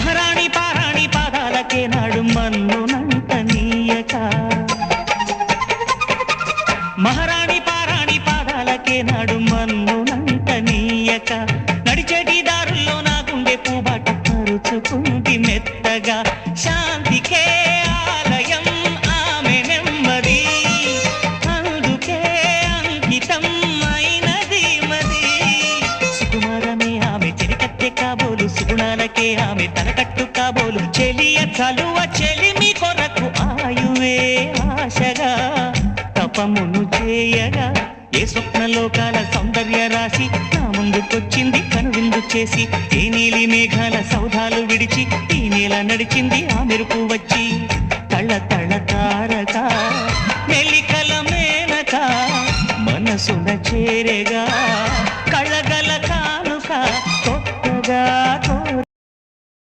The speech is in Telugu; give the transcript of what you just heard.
మహారాణి పారాణి పాదాలకే నాడు మన్నునంట నీయక మహారాణి పారాణి పాదాలకే నాడు మన్నునంట నీయక నడిచేటి దారుల్లో నా గుండె పూబాట పరుచుకుంది మెత్తగా శాంతికే ఆలయం ఆమె నెమ్మది అందుకే అంకితం అయినది మది సుకుమారమే ఆమె చెరికత్తె కాబోలు సుగుణాలకే ఆమె తలకట్టు కాబోలు చెలియ చలువ చెలిమి కొరకు ఆయువే ఆశగా తపమును చేయగా ఏ స్వప్నలోకాల సౌందర్య రాశి నా ముందుకొచ్చింది కనువిందు చేసి ఏ నీలి మేఘాల సౌధాలు విడిచి ఈ నేల నడిచింది ఆ మెరుపు వచ్చి తళ తళ తారక మెలికల మేనక మనసున చేరేగా